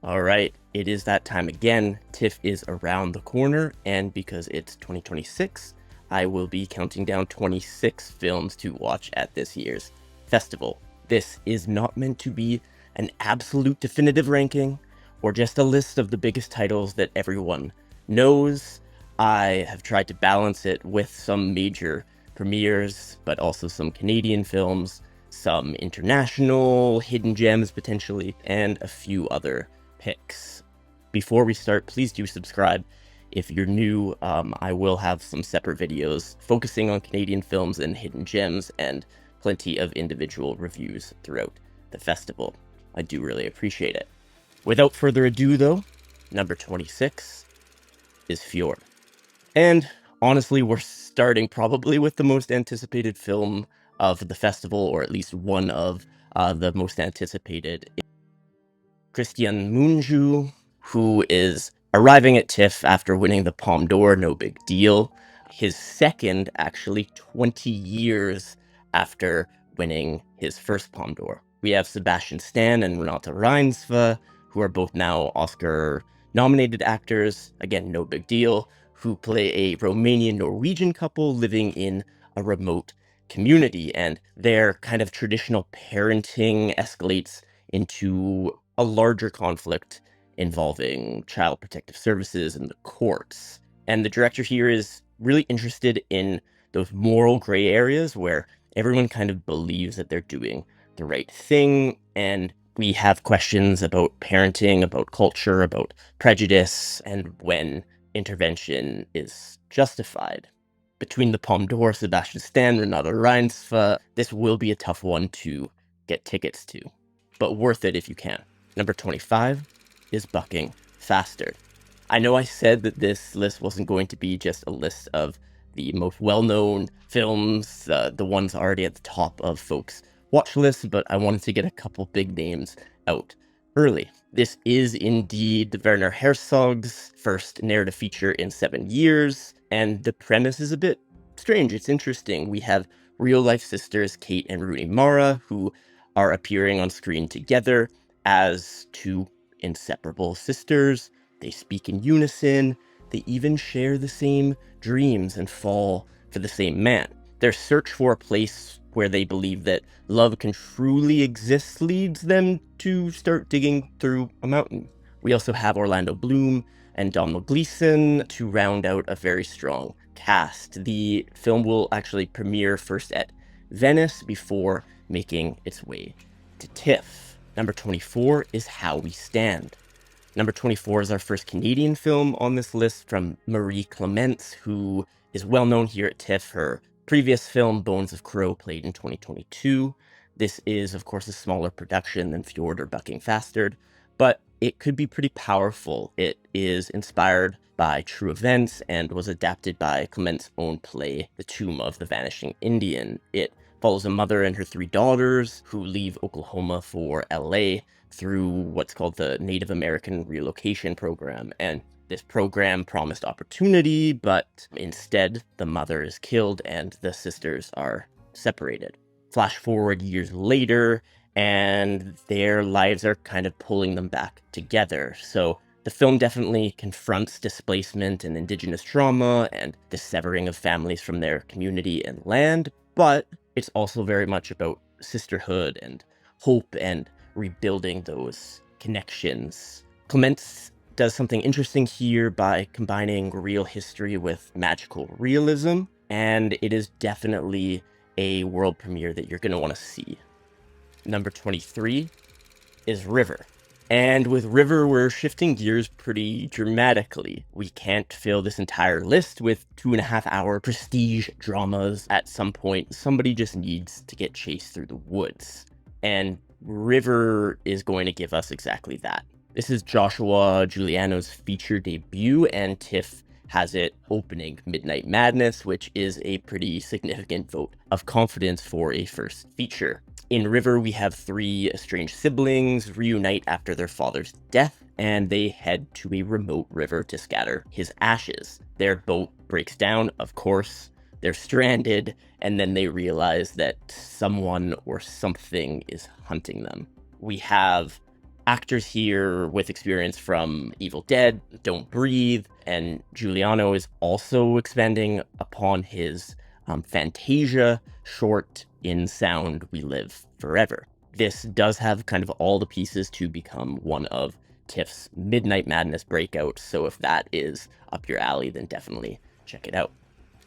All right, it is that time again. TIFF is around the corner, and because it's 2026, I will be counting down 26 films to watch at this year's festival. This is not meant to be an absolute definitive ranking, or just a list of the biggest titles that everyone knows. I have tried to balance it with some major premieres, but also some Canadian films, some international hidden gems potentially, and a few other picks. Before we start, please do subscribe. If you're new, I will have some separate videos focusing on Canadian films and hidden gems, and plenty of individual reviews throughout the festival. I do really appreciate it. Without further ado, though, number 26 is Fjord. And honestly, we're starting probably with the most anticipated film of the festival, or at least one of the most anticipated. Christian Mungiu, who is arriving at TIFF after winning the Palme d'Or, no big deal. His second, actually, 20 years after winning his first Palme d'Or. We have Sebastian Stan and Renate Reinsve, who are both now Oscar-nominated actors, again, no big deal, who play a Romanian-Norwegian couple living in a remote community, and their kind of traditional parenting escalates into a larger conflict involving child protective services and the courts. And the director here is really interested in those moral gray areas where everyone kind of believes that they're doing the right thing, and we have questions about parenting, about culture, about prejudice, and when intervention is justified. Between the Palme d'Or, Sebastian Stan, Renate Reinsve, this will be a tough one to get tickets to, but worth it if you can. Number 25 is Bucking Fastard. I know I said that this list wasn't going to be just a list of the most well-known films, the ones already at the top of folks' watch lists, but I wanted to get a couple big names out early. This is indeed Werner Herzog's first narrative feature in 7 years, and the premise is a bit strange. It's interesting. We have real-life sisters Kate and Rooney Mara, who are appearing on screen together as two inseparable sisters. They speak in unison. They even share the same dreams and fall for the same man. Their search for a place where they believe that love can truly exist leads them to start digging through a mountain. We also have Orlando Bloom and Donald Gleeson to round out a very strong cast. The film will actually premiere first at Venice before making its way to TIFF. Number 24 is How We Stand. Number 24 is our first Canadian film on this list from Marie Clements, who is well known here at TIFF. Her previous film, Bones of Crow, played in 2022. This is, of course, a smaller production than Fjord or Bucking Fastard, but it could be pretty powerful. It is inspired by true events and was adapted by Clements' own play, The Tomb of the Vanishing Indian. It follows a mother and her 3 daughters who leave Oklahoma for LA through what's called the Native American Relocation Program. And this program promised opportunity, but instead the mother is killed and the sisters are separated. Flash forward years later, and their lives are kind of pulling them back together. So the film definitely confronts displacement and indigenous trauma and the severing of families from their community and land, but it's also very much about sisterhood and hope and rebuilding those connections. Clements does something interesting here by combining real history with magical realism, and it is definitely a world premiere that you're going to want to see. Number 23 is River. And with River, we're shifting gears pretty dramatically. We can't fill this entire list with 2.5-hour prestige dramas. At some point, somebody just needs to get chased through the woods. And River is going to give us exactly that. This is Joshua Giuliano's feature debut, and TIFF has it opening Midnight Madness, which is a pretty significant vote of confidence for a first feature. In River, we have 3 estranged siblings reunite after their father's death, and they head to a remote river to scatter his ashes. Their boat breaks down, of course. They're stranded, and then they realize that someone or something is hunting them. We have actors here with experience from Evil Dead, Don't Breathe, and Giuliano is also expanding upon his Fantasia short in sound We Live Forever. This does have kind of all the pieces to become one of TIFF's Midnight Madness breakouts, so if that is up your alley, then definitely check it out.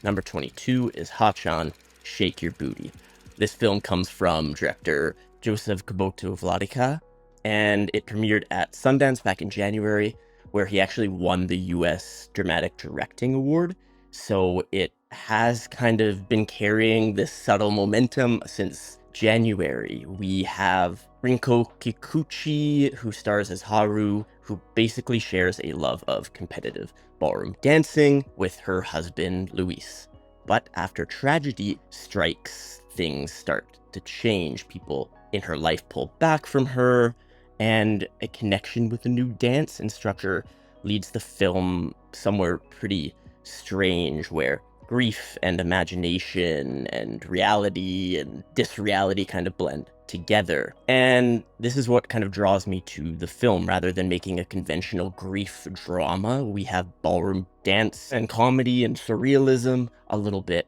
Number 22 is Hachan, Shake Your Booty. This film comes from director Joseph Kuboto Vladica, and it premiered at Sundance back in January, where he actually won the US Dramatic Directing Award. So it has kind of been carrying this subtle momentum since January. We have Rinko Kikuchi, who stars as Haru, who basically shares a love of competitive ballroom dancing with her husband, Luis. But after tragedy strikes, things start to change. People in her life pull back from her, and a connection with a new dance instructor leads the film somewhere pretty strange, where grief and imagination and reality and disreality kind of blend together. And this is what kind of draws me to the film. Rather than making a conventional grief drama, we have ballroom dance and comedy and surrealism, a little bit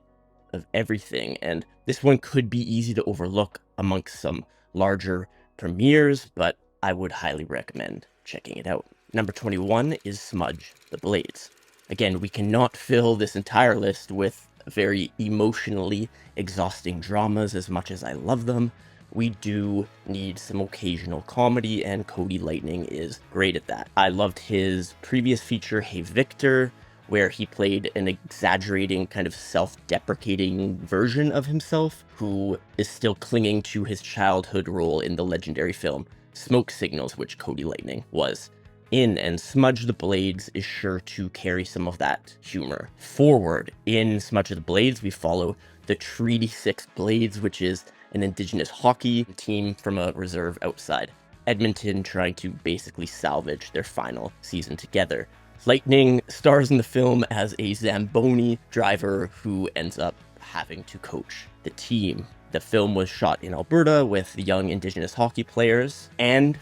of everything. And this one could be easy to overlook amongst some larger premieres, but I would highly recommend checking it out. Number 21 is Smudge the Blades. Again, we cannot fill this entire list with very emotionally exhausting dramas as much as I love them. We do need some occasional comedy, and Cody Lightning is great at that. I loved his previous feature, Hey Victor, where he played an exaggerating, kind of self-deprecating version of himself, who is still clinging to his childhood role in the legendary film Smoke Signals, which Cody Lightning was in, and Smudge the Blades is sure to carry some of that humor forward. In Smudge the Blades, we follow the Treaty 6 Blades, which is an indigenous hockey team from a reserve outside Edmonton, trying to basically salvage their final season together. Lightning stars in the film as a Zamboni driver who ends up having to coach the team. The film was shot in Alberta with young indigenous hockey players and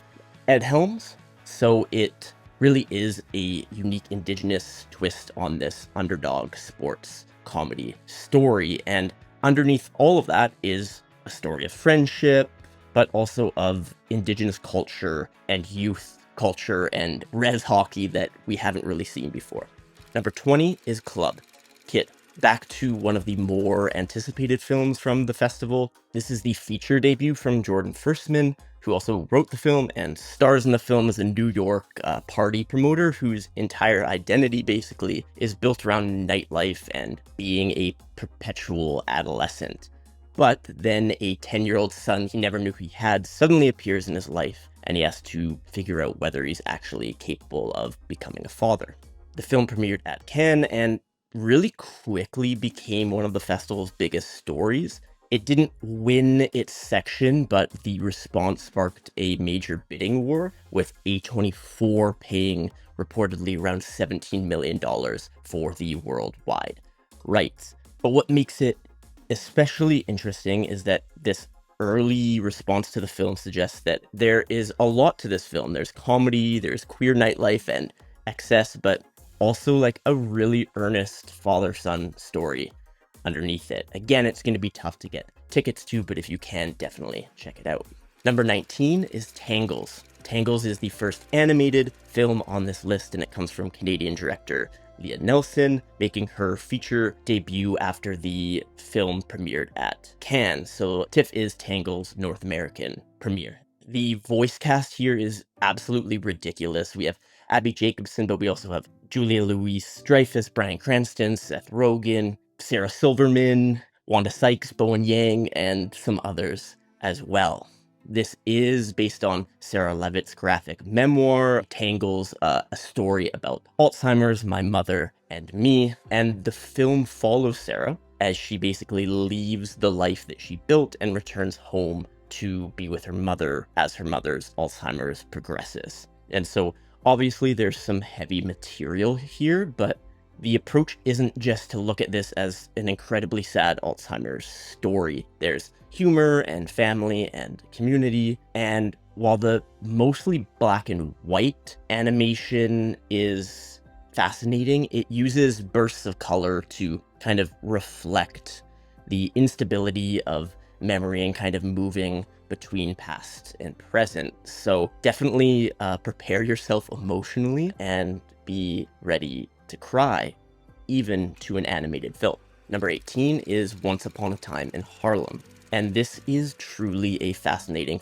Ed Helms, so it really is a unique indigenous twist on this underdog sports comedy story. And underneath all of that is a story of friendship, but also of indigenous culture and youth culture and res hockey that we haven't really seen before. Number 20 is Club Kid. Back to one of the more anticipated films from the festival. This is the feature debut from Jordan Firstman, who also wrote the film and stars in the film as a New York party promoter whose entire identity basically is built around nightlife and being a perpetual adolescent. But then a 10-year-old son he never knew he had suddenly appears in his life, and he has to figure out whether he's actually capable of becoming a father. The film premiered at Cannes and really quickly became one of the festival's biggest stories. It didn't win its section, but the response sparked a major bidding war, with A24 paying reportedly around $17 million for the worldwide rights. But what makes it especially interesting is that this early response to the film suggests that there is a lot to this film. There's comedy, there's queer nightlife and excess, but also like a really earnest father-son story underneath it. Again, it's going to be tough to get tickets to, but if you can, definitely check it out. Number 19 is Tangles. Tangles is the first animated film on this list, and it comes from Canadian director Leah Nelson, making her feature debut after the film premiered at Cannes. So TIFF is Tangles' North American premiere. The voice cast here is absolutely ridiculous. We have Abby Jacobson, but we also have Julia Louis-Dreyfus, Bryan Cranston, Seth Rogen, Sarah Silverman, Wanda Sykes, Bowen Yang, and some others as well. This is based on Sarah Levitt's graphic memoir, Tangles, a story about Alzheimer's, My Mother and Me. And the film follows Sarah as she basically leaves the life that she built and returns home to be with her mother as her mother's Alzheimer's progresses. And so obviously there's some heavy material here, but the approach isn't just to look at this as an incredibly sad Alzheimer's story. There's humor and family and community, and while the mostly black and white animation is fascinating, it uses bursts of color to kind of reflect the instability of memory and kind of moving between past and present. So definitely prepare yourself emotionally and be ready to cry, even to an animated film. Number 18 is Once Upon a Time in Harlem. And this is truly a fascinating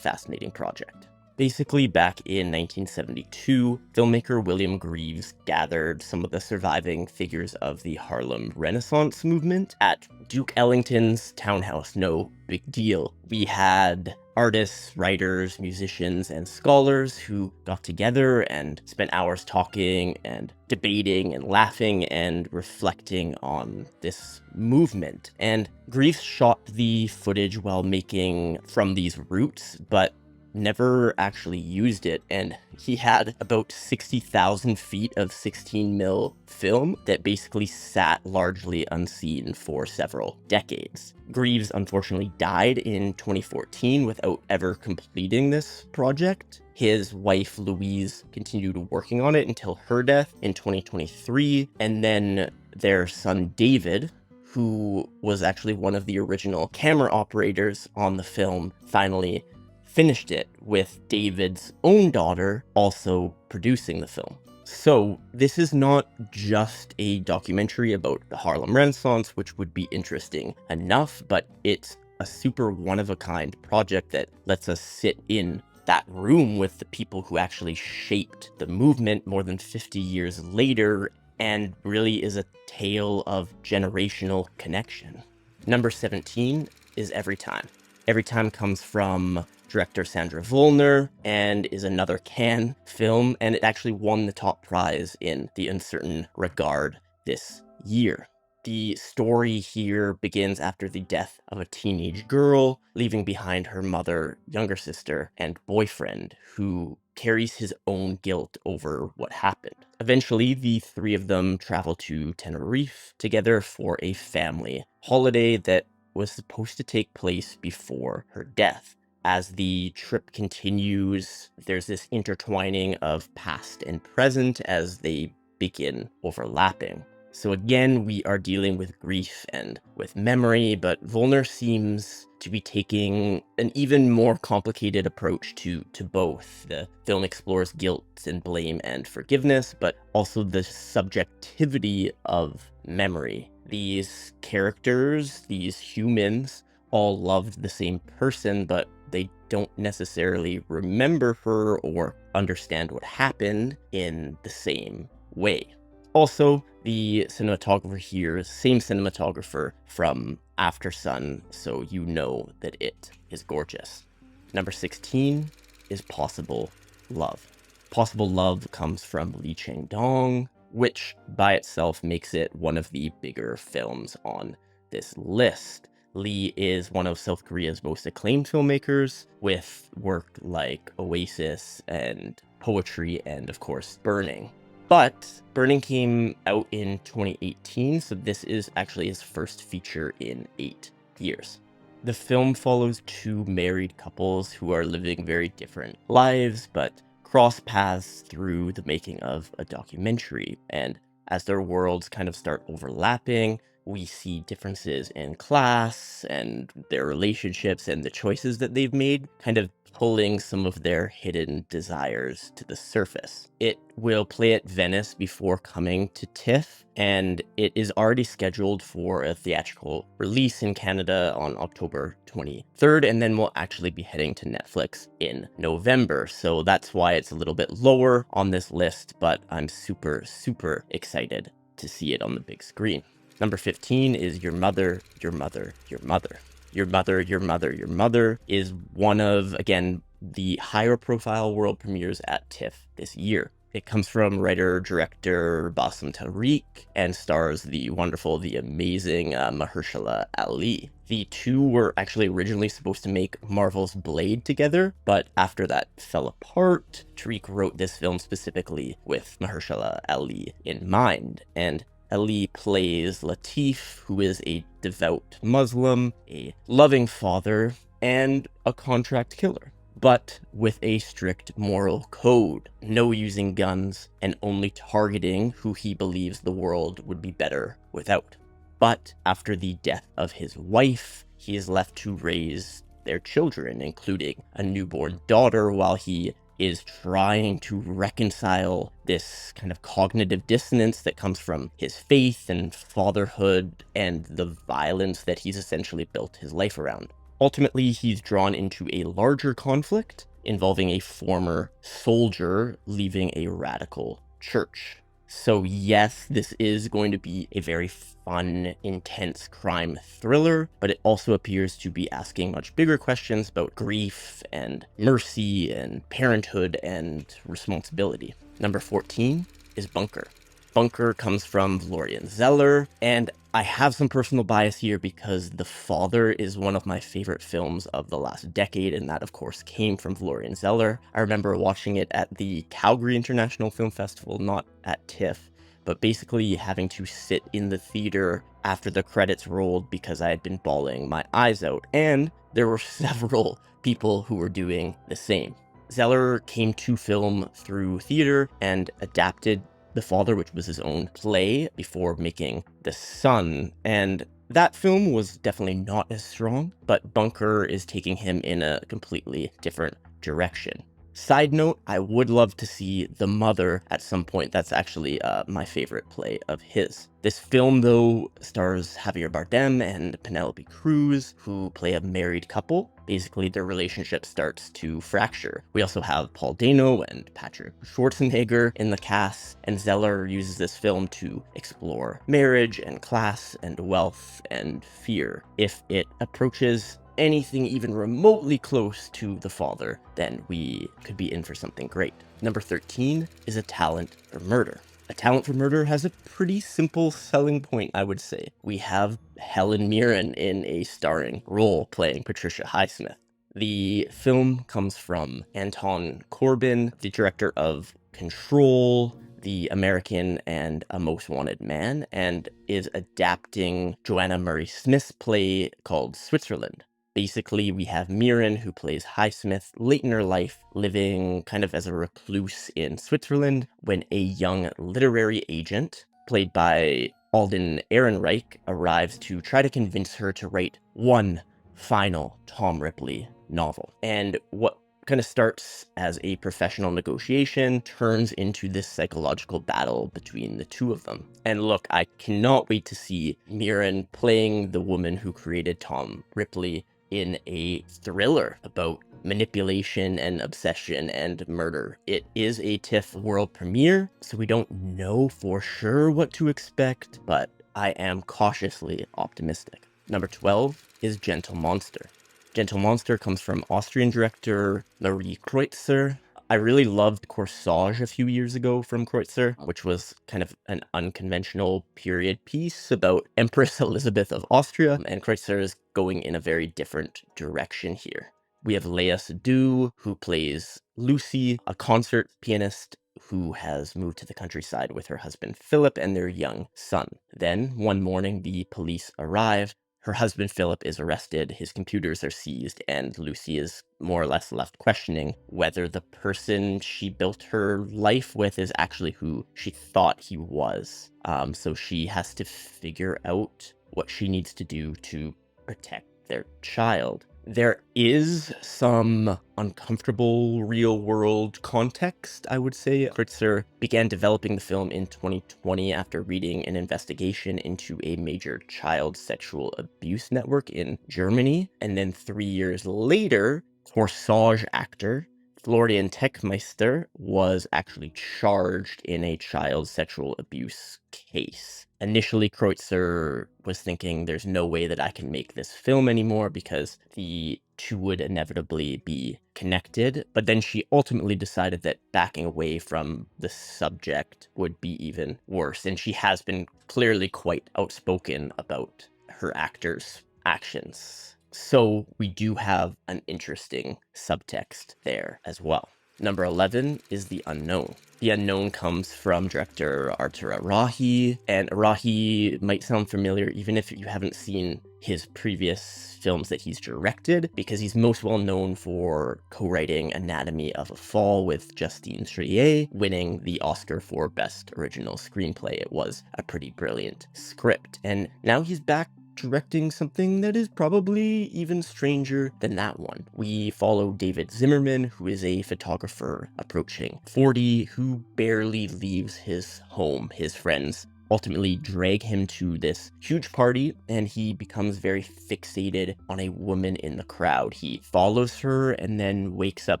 project. Basically, back in 1972, filmmaker William Greaves gathered some of the surviving figures of the Harlem Renaissance movement at Duke Ellington's townhouse. No big deal. We had artists, writers, musicians, and scholars who got together and spent hours talking and debating and laughing and reflecting on this movement. And Greaves shot the footage while making From These Roots, but never actually used it, and he had about 60,000 feet of 16mm film that basically sat largely unseen for several decades. Greaves unfortunately died in 2014 without ever completing this project. His wife Louise continued working on it until her death in 2023, and then their son David, who was actually one of the original camera operators on the film, finally finished it, with David's own daughter also producing the film. So this is not just a documentary about the Harlem Renaissance, which would be interesting enough, but it's a super one-of-a-kind project that lets us sit in that room with the people who actually shaped the movement more than 50 years later, and really is a tale of generational connection. Number 17 is Everytime. Everytime comes from director Sandra Vollner and is another Cannes film, and it actually won the top prize in The Uncertain Regard this year. The story here begins after the death of a teenage girl, leaving behind her mother, younger sister, and boyfriend, who carries his own guilt over what happened. Eventually, the three of them travel to Tenerife together for a family holiday that was supposed to take place before her death. As the trip continues, there's this intertwining of past and present as they begin overlapping. So again, we are dealing with grief and with memory, but Vollner seems to be taking an even more complicated approach to both. The film explores guilt and blame and forgiveness, but also the subjectivity of memory. These characters, these humans, all loved the same person, but they don't necessarily remember her or understand what happened in the same way. Also, the cinematographer here is the same cinematographer from After Sun, so you know that it is gorgeous. Number 16 is Possible Love. Possible Love comes from Lee Chang-dong, which by itself makes it one of the bigger films on this list. Lee is one of South Korea's most acclaimed filmmakers, with work like Oasis and Poetry and, of course, Burning. But Burning came out in 2018, so this is actually his first feature in 8 years. The film follows two married couples who are living very different lives, but cross paths through the making of a documentary. And as their worlds kind of start overlapping, we see differences in class and their relationships and the choices that they've made, kind of pulling some of their hidden desires to the surface. It will play at Venice before coming to TIFF, and it is already scheduled for a theatrical release in Canada on October 23rd, and then we'll actually be heading to Netflix in November. So that's why it's a little bit lower on this list, but I'm super, super excited to see it on the big screen. Number 15 is Your Mother, Your Mother, Your Mother. Your Mother, Your Mother, Your Mother is one of, again, the higher profile world premieres at TIFF this year. It comes from writer-director Bassem Tariq and stars the wonderful, the amazing Mahershala Ali. The two were actually originally supposed to make Marvel's Blade together, but after that fell apart, Tariq wrote this film specifically with Mahershala Ali in mind, and Ali plays Latif, who is a devout Muslim, a loving father, and a contract killer. but with a strict moral code. No using guns, and only targeting who he believes the world would be better without. But after the death of his wife, he is left to raise their children, including a newborn daughter, while he is trying to reconcile this kind of cognitive dissonance that comes from his faith and fatherhood and the violence that he's essentially built his life around. Ultimately, he's drawn into a larger conflict involving a former soldier leaving a radical church. So yes, this is going to be a very fun, intense crime thriller, but it also appears to be asking much bigger questions about grief and mercy and parenthood and responsibility. Number 14 is Bunker. Bunker comes from Florian Zeller, and I have some personal bias here because The Father is one of my favorite films of the last decade, and that of course came from Florian Zeller. I remember watching it at the Calgary International Film Festival, not at TIFF, but basically having to sit in the theater after the credits rolled because I had been bawling my eyes out, and there were several people who were doing the same. Zeller came to film through theater and adapted The Father, which was his own play, before making The Son, and that film was definitely not as strong, but Bunker is taking him in a completely different direction. Side note, I would love to see The Mother at some point. That's actually my favorite play of his. This film, though, stars Javier Bardem and Penelope Cruz, who play a married couple. Basically, their relationship starts to fracture. We also have Paul Dano and Patrick Schwarzenegger in the cast, and Zeller uses this film to explore marriage and class and wealth and fear. If it approaches anything even remotely close to The Father, then we could be in for something great. Number 13 is A Talent for Murder. A Talent for Murder has a pretty simple selling point, I would say. We have Helen Mirren in a starring role playing Patricia Highsmith. The film comes from Anton Corbijn, the director of Control, The American, and A Most Wanted Man, and is adapting Joanna Murray Smith's play called Switzerland. Basically, we have Mirren, who plays Highsmith, late in her life, living kind of as a recluse in Switzerland, when a young literary agent, played by Alden Ehrenreich, arrives to try to convince her to write one final Tom Ripley novel. And what kind of starts as a professional negotiation turns into this psychological battle between the two of them. And look, I cannot wait to see Mirren playing the woman who created Tom Ripley in a thriller about manipulation and obsession and murder. It is a TIFF world premiere, so we don't know for sure what to expect, but I am cautiously optimistic. Number 12 is Gentle Monster. Gentle Monster comes from Austrian director Marie Kreutzer. I really loved Corsage a few years ago from Kreutzer, which was kind of an unconventional period piece about Empress Elizabeth of Austria, and Kreutzer is going in a very different direction here. We have Lea Seydoux, who plays Lucy, a concert pianist who has moved to the countryside with her husband Philip and their young son. Then, one morning, the police arrive. Her husband Philip is arrested, his computers are seized, and Lucy is more or less left questioning whether the person she built her life with is actually who she thought he was. So she has to figure out what she needs to do to protect their child. There is some uncomfortable real-world context, I would say. Kreutzer began developing the film in 2020 after reading an investigation into a major child sexual abuse network in Germany. And then 3 years later, Corsage actor Florian Techmeister was actually charged in a child sexual abuse case. Initially, Kreutzer was thinking there's no way that I can make this film anymore because the two would inevitably be connected. But then she ultimately decided that backing away from the subject would be even worse. And she has been clearly quite outspoken about her actors' actions. So we do have an interesting subtext there as well. Number 11 is The Unknown. The Unknown comes from director Artur Arahi, and Arahi might sound familiar even if you haven't seen his previous films that he's directed, because he's most well known for co-writing Anatomy of a Fall with Justine Triet, winning the Oscar for Best Original Screenplay. It was a pretty brilliant script, and now he's back directing something that is probably even stranger than that one. We follow David Zimmerman, who is a photographer approaching 40, who barely leaves his home. His friends ultimately drag him to this huge party, and he becomes very fixated on a woman in the crowd. He follows her and then wakes up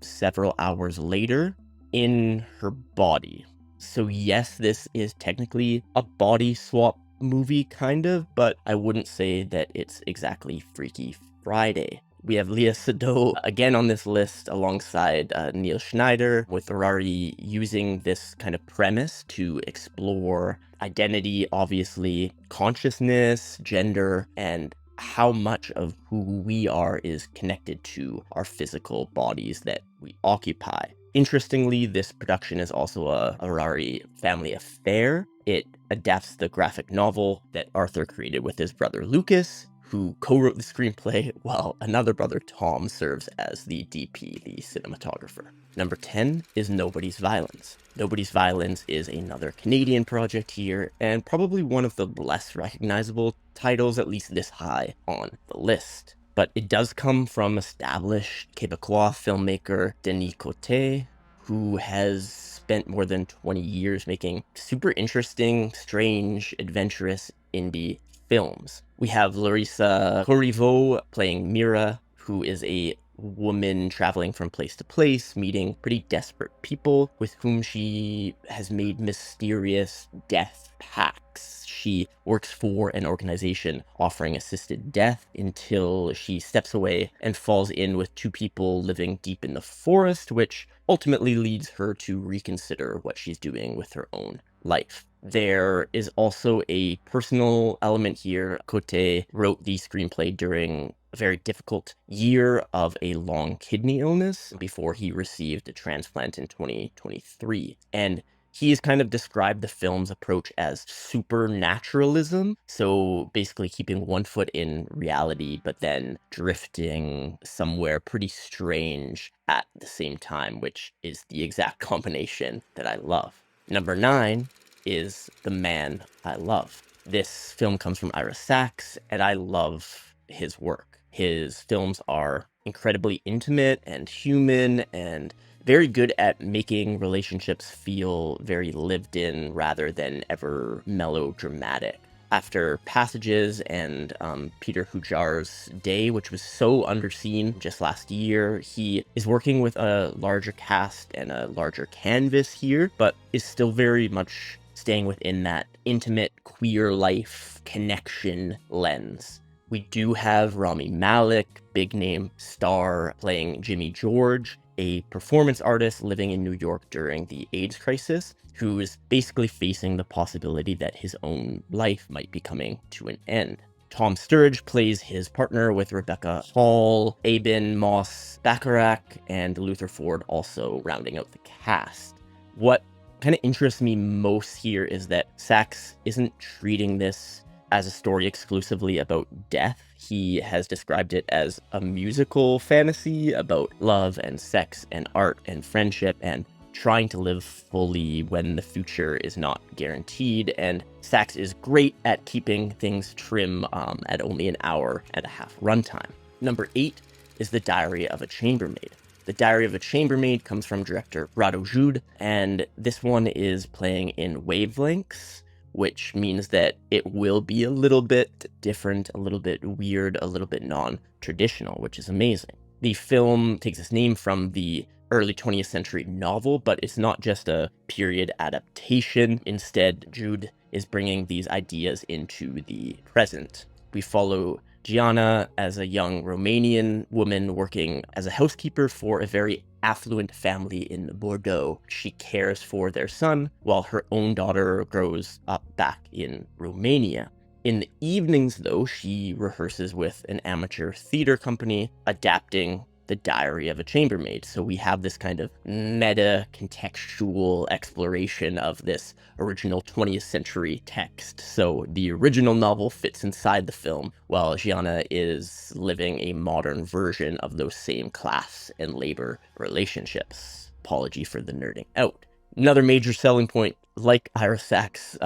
several hours later in her body. So yes, this is technically a body swap movie, kind of, but I wouldn't say that it's exactly Freaky Friday. We have Léa Seydoux again on this list alongside Neil Schneider, with Harari using this kind of premise to explore identity, obviously, consciousness, gender, and how much of who we are is connected to our physical bodies that we occupy. Interestingly, this production is also a Harari family affair. It adapts the graphic novel that Arthur created with his brother Lucas, who co-wrote the screenplay, while another brother, Tom, serves as the DP, the cinematographer. Number 10 is Nobody's Violence. Nobody's Violence is another Canadian project here, and probably one of the less recognizable titles, at least this high on the list. But it does come from established Quebecois filmmaker Denis Côté, who has spent more than 20 years making super interesting, strange, adventurous indie films. We have Larissa Corriveau playing Mira, who is a woman traveling from place to place, meeting pretty desperate people with whom she has made mysterious death pacts. She works for an organization offering assisted death until she steps away and falls in with two people living deep in the forest, which ultimately leads her to reconsider what she's doing with her own life. There is also a personal element here. Côté wrote the screenplay during a very difficult year of a long kidney illness before he received a transplant in 2023. And he's kind of described the film's approach as supernaturalism. So basically keeping one foot in reality, but then drifting somewhere pretty strange at the same time, which is the exact combination that I love. Number 9 is The Man I Love. This film comes from Ira Sachs, and I love his work. His films are incredibly intimate and human and very good at making relationships feel very lived in rather than ever melodramatic. After Passages and Peter Hujar's Day, which was so underseen just last year, he is working with a larger cast and a larger canvas here, but is still very much staying within that intimate queer life connection lens. We do have Rami Malek, big name star, playing Jimmy George, a performance artist living in New York during the AIDS crisis, who is basically facing the possibility that his own life might be coming to an end. Tom Sturridge plays his partner, with Rebecca Hall, Aben Moss Bacharach, and Luther Ford also rounding out the cast. What kind of interests me most here is that Sachs isn't treating this as a story exclusively about death. He has described it as a musical fantasy about love and sex and art and friendship and trying to live fully when the future is not guaranteed. And Sachs is great at keeping things trim at only an hour and a half runtime. Number 8 is The Diary of a Chambermaid. The Diary of a Chambermaid comes from director Rado Jude, and this one is playing in wavelengths, which means that it will be a little bit different, a little bit weird, a little bit non-traditional, which is amazing. The film takes its name from the early 20th century novel, but it's not just a period adaptation. Instead, Jude is bringing these ideas into the present. We follow Gianna as a young Romanian woman working as a housekeeper for a very affluent family in Bordeaux. She cares for their son while her own daughter grows up back in Romania. In the evenings, though, she rehearses with an amateur theater company, adapting The Diary of a Chambermaid. So we have this kind of meta-contextual exploration of this original 20th century text. So the original novel fits inside the film, while Gianna is living a modern version of those same class and labor relationships. Apology for the nerding out. Another major selling point, like Ira Sachs'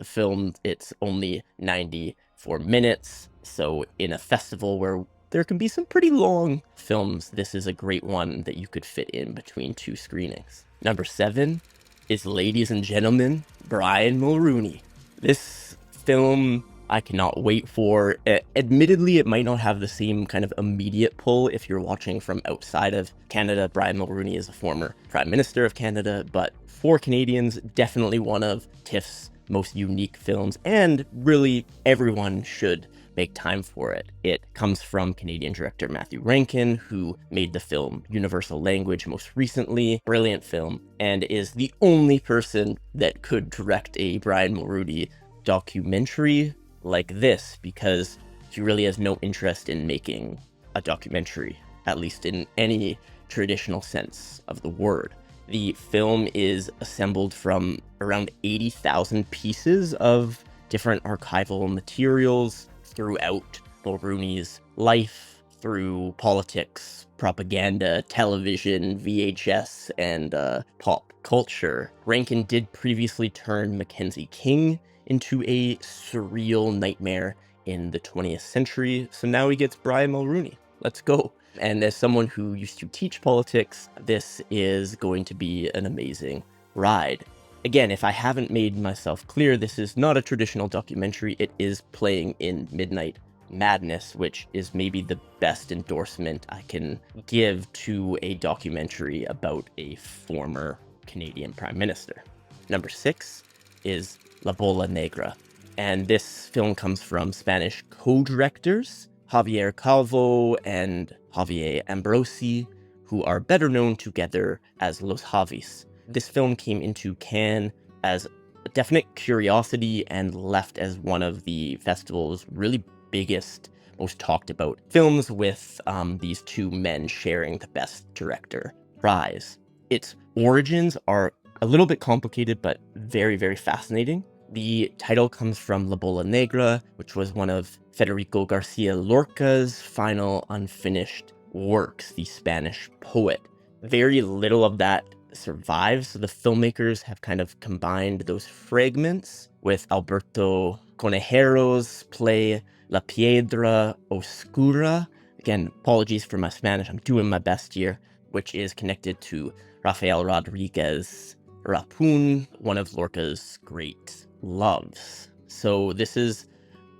film, it's only 94 minutes. So in a festival where there can be some pretty long films, this is a great one that you could fit in between 2 screenings. Number 7 is, ladies and gentlemen, Brian Mulroney. This film I cannot wait for. Admittedly, it might not have the same kind of immediate pull if you're watching from outside of Canada. Brian Mulroney is a former Prime Minister of Canada, but for Canadians, definitely one of TIFF's most unique films, and really everyone should make time for it. It comes from Canadian director Matthew Rankin, who made the film Universal Language most recently. Brilliant film, and is the only person that could direct a Brian Mulroney documentary like this, because he really has no interest in making a documentary, at least in any traditional sense of the word. The film is assembled from around 80,000 pieces of different archival materials throughout Mulroney's life, through politics, propaganda, television, VHS, and pop culture. Rankin did previously turn Mackenzie King into a surreal nightmare in the 20th century, so now he gets Brian Mulroney. Let's go. And as someone who used to teach politics, this is going to be an amazing ride. Again, if I haven't made myself clear, this is not a traditional documentary. It is playing in Midnight Madness, which is maybe the best endorsement I can give to a documentary about a former Canadian Prime Minister. Number 6 is La Bola Negra. And this film comes from Spanish co-directors Javier Calvo and Javier Ambrosi, who are better known together as Los Javis. This film came into Cannes as a definite curiosity and left as one of the festival's really biggest, most talked about films, with these 2 men sharing the Best Director prize. Its origins are a little bit complicated, but very, very fascinating. The title comes from La Bola Negra, which was one of Federico Garcia Lorca's final unfinished works, the Spanish poet. Very little of that survives, so the filmmakers have kind of combined those fragments with Alberto Conejero's play La Piedra Oscura. Again, apologies for my Spanish, I'm doing my best here, which is connected to Rafael Rodriguez Rapun, one of Lorca's great loves. So this is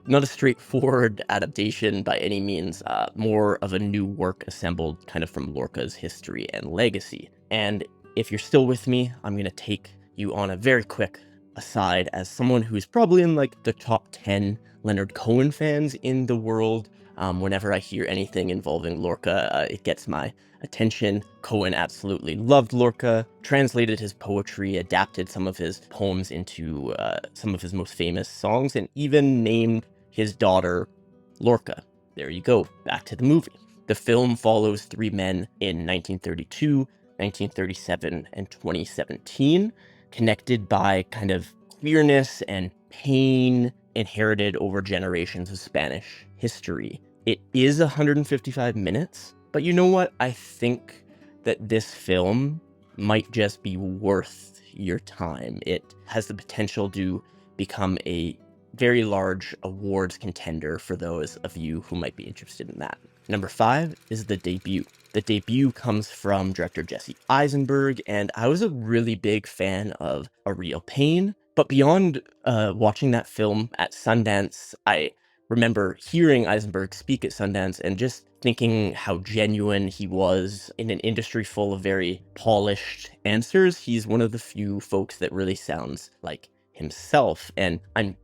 not a straightforward adaptation by any means, more of a new work assembled kind of from Lorca's history and legacy. And if you're still with me, I'm going to take you on a very quick aside as someone who's probably in like the top 10 Leonard Cohen fans in the world. Whenever I hear anything involving Lorca, it gets my attention. Cohen absolutely loved Lorca, translated his poetry, adapted some of his poems into some of his most famous songs, and even named his daughter Lorca. There you go, back to the movie. The film follows 3 men in 1932, 1937, and 2017, connected by kind of queerness and pain inherited over generations of Spanish history. It is 155 minutes, but you know what? I think that this film might just be worth your time. It has the potential to become a very large awards contender for those of you who might be interested in that. Number 5 is The Debut. The Debut comes from director Jesse Eisenberg, and I was a really big fan of A Real Pain. But beyond watching that film at Sundance, I remember hearing Eisenberg speak at Sundance and just thinking how genuine he was in an industry full of very polished answers. He's one of the few folks that really sounds like himself, and I'm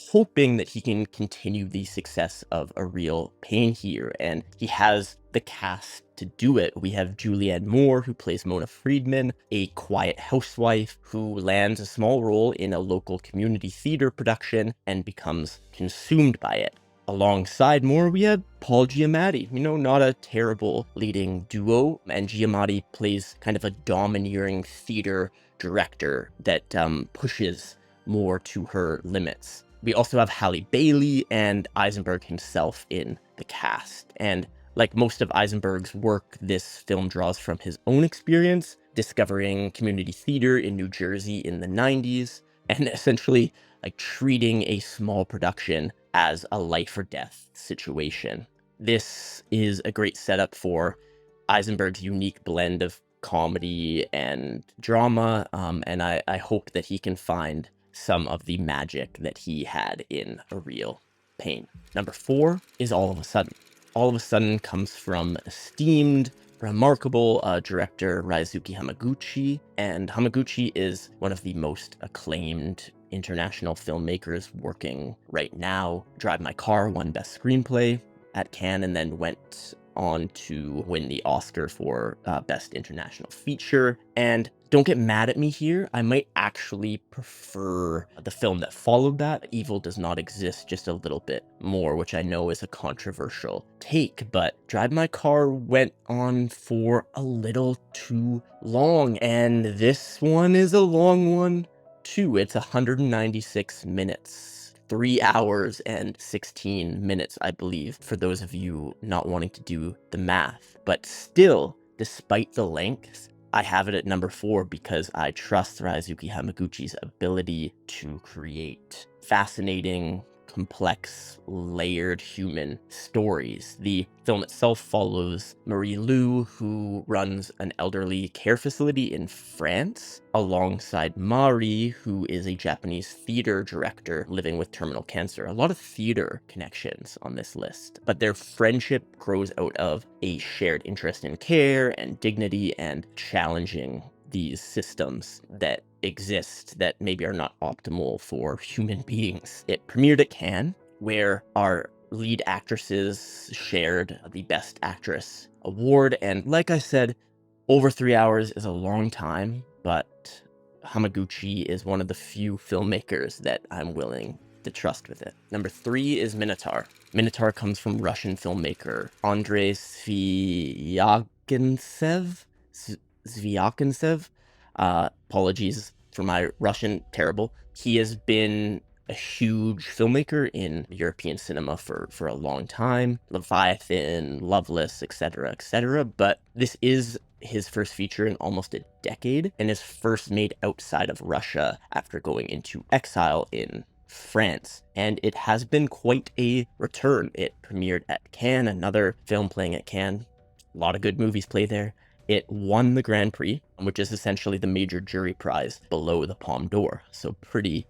hoping that he can continue the success of A Real Pain here, and he has the cast to do it. We have Julianne Moore, who plays Mona Friedman, a quiet housewife who lands a small role in a local community theater production and becomes consumed by it. Alongside Moore, we had Paul Giamatti, not a terrible leading duo, and Giamatti plays kind of a domineering theater director that pushes Moore to her limits. We also have Halle Bailey and Eisenberg himself in the cast, and like most of Eisenberg's work, this film draws from his own experience, discovering community theater in New Jersey in the 90s, and essentially like treating a small production as a life or death situation. This is a great setup for Eisenberg's unique blend of comedy and drama, and I hope that he can find some of the magic that he had in A Real Pain. Number 4 is All of a Sudden. All of a Sudden comes from esteemed, remarkable director Ryusuke Hamaguchi, and Hamaguchi is one of the most acclaimed international filmmakers working right now. Drive My Car won Best Screenplay at Cannes and then went on to win the Oscar for Best International Feature. And don't get mad at me here, I might actually prefer the film that followed that, Evil Does Not Exist, just a little bit more, which I know is a controversial take, but Drive My Car went on for a little too long, and this one is a long one too. It's 196 minutes. 3 hours and 16 minutes, I believe, for those of you not wanting to do the math. But still, despite the length, I have it at number 4 because I trust Ryusuke Hamaguchi's ability to create fascinating, complex, layered human stories. The film itself follows Marie Lu, who runs an elderly care facility in France, alongside Mari, who is a Japanese theater director living with terminal cancer. A lot of theater connections on this list, but their friendship grows out of a shared interest in care and dignity and challenging these systems that exist that maybe are not optimal for human beings. It premiered at Cannes, where our lead actresses shared the Best Actress award, and like I said, over 3 hours is a long time, but Hamaguchi is one of the few filmmakers that I'm willing to trust with it. Number 3 is Minotaur. Minotaur comes from Russian filmmaker Andrei Zvyagintsev. Apologies for my Russian, terrible. He has been a huge filmmaker in European cinema for a long time. Leviathan, Loveless, etc., but this is his first feature in almost a decade, and is first made outside of Russia after going into exile in France, and it has been quite a return. It premiered at Cannes, another film playing at Cannes. A lot of good movies play there. It won the Grand Prix, which is essentially the major jury prize below the Palme d'Or, so pretty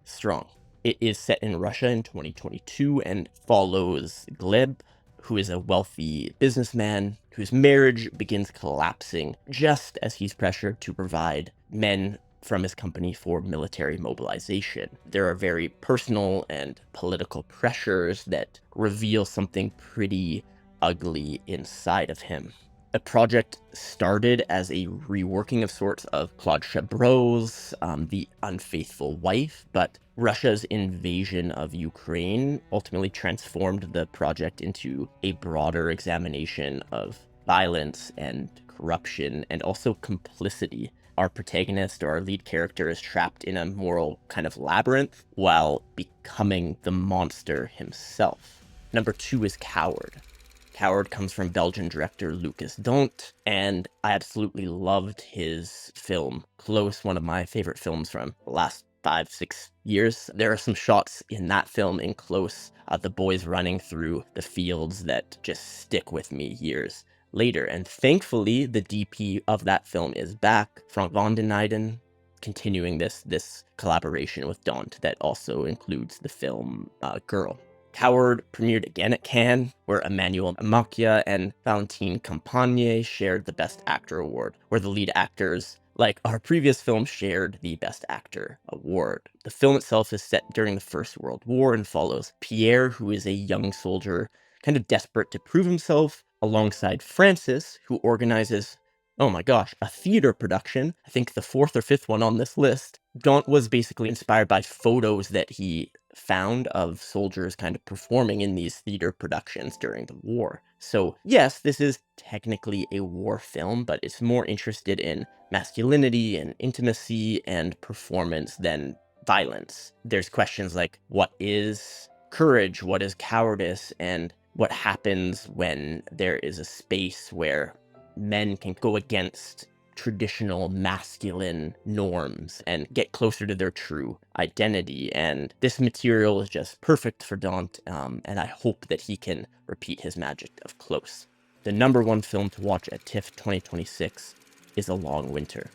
strong. It is set in Russia in 2022 and follows Gleb, who is a wealthy businessman whose marriage begins collapsing just as he's pressured to provide men from his company for military mobilization. There are very personal and political pressures that reveal something pretty ugly inside of him. The project started as a reworking of sorts of Claude Chabrol's The Unfaithful Wife, but Russia's invasion of Ukraine ultimately transformed the project into a broader examination of violence and corruption and also complicity. Our protagonist, or our lead character, is trapped in a moral kind of labyrinth while becoming the monster himself. Number 2 is Coward. Coward comes from Belgian director Lucas Dont, and I absolutely loved his film Close, one of my favorite films from the last 5-6 years. There are some shots in that film in Close, the boys running through the fields that just stick with me years later, and thankfully the DP of that film is back, Frank van den Eyden, continuing this collaboration with Dont that also includes the film Girl. Coward premiered again at Cannes, where Emmanuel Macchia and Valentine Campagne shared the Best Actor award, where the lead actors, like our previous film, shared the Best Actor award. The film itself is set during the First World War and follows Pierre, who is a young soldier, kind of desperate to prove himself, alongside Francis, who organizes, oh my gosh, a theater production, I think the 4th or 5th one on this list. Dont was basically inspired by photos that he found of soldiers kind of performing in these theater productions during the war. So yes, this is technically a war film, but it's more interested in masculinity and intimacy and performance than violence. There's questions like, what is courage? What is cowardice? And what happens when there is a space where men can go against traditional masculine norms and get closer to their true identity. And this material is just perfect for Dante, and I hope that he can repeat his magic up close. The number one film to watch at TIFF 2026 is A Long Winter.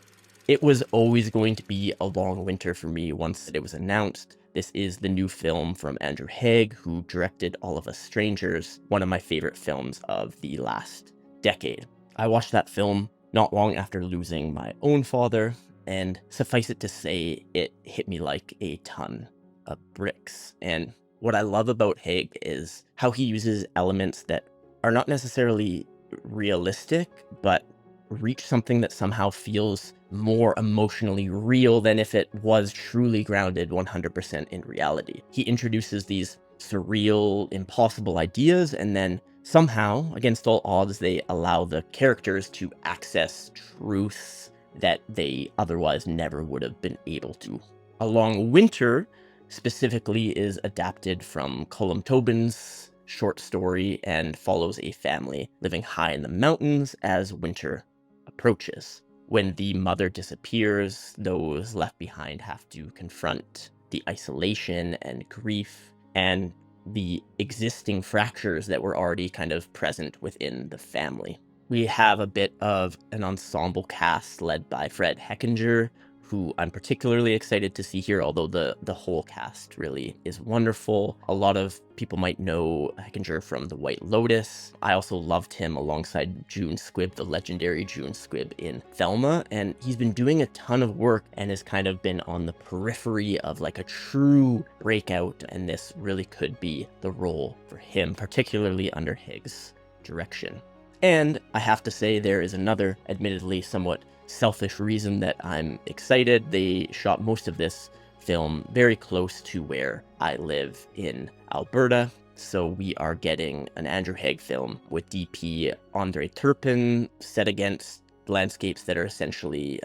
It was always going to be a long winter for me once it was announced. This is the new film from Andrew Haigh, who directed All of Us Strangers, one of my favorite films of the last decade. I watched that film not long after losing my own father, and suffice it to say, it hit me like a ton of bricks. And what I love about Haigh is how he uses elements that are not necessarily realistic, but reach something that somehow feels more emotionally real than if it was truly grounded 100% in reality. He introduces these surreal, impossible ideas, and then somehow, against all odds, they allow the characters to access truths that they otherwise never would have been able to. A Long Winter specifically is adapted from Colm Tobin's short story and follows a family living high in the mountains as winter approaches. When the mother disappears, those left behind have to confront the isolation and grief and the existing fractures that were already kind of present within the family. We have a bit of an ensemble cast led by Fred Heckinger, who I'm particularly excited to see here, although the whole cast really is wonderful. A lot of people might know Heckinger from The White Lotus. I also loved him alongside June Squibb, the legendary June Squibb in Thelma, and he's been doing a ton of work and has kind of been on the periphery of like a true breakout, and this really could be the role for him, particularly under Haigh's direction. And I have to say, there is another, admittedly somewhat selfish reason that I'm excited. They shot most of this film very close to where I live in Alberta, so we are getting an Andrew Haigh film with DP Andre Turpin set against landscapes that are essentially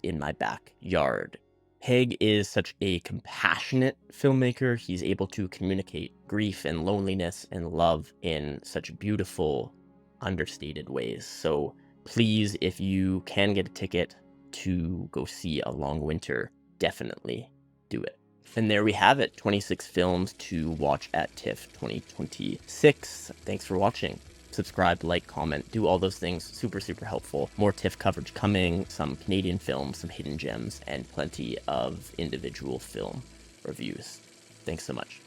in my backyard. Haigh is such a compassionate filmmaker. He's able to communicate grief and loneliness and love in such beautiful, understated ways. So please, if you can get a ticket to go see A Long Winter, definitely do it. And there we have it, 26 films to watch at TIFF 2026. Thanks for watching. Subscribe, like, comment, do all those things. Super, super helpful. More TIFF coverage coming, some Canadian films, some hidden gems, and plenty of individual film reviews. Thanks so much.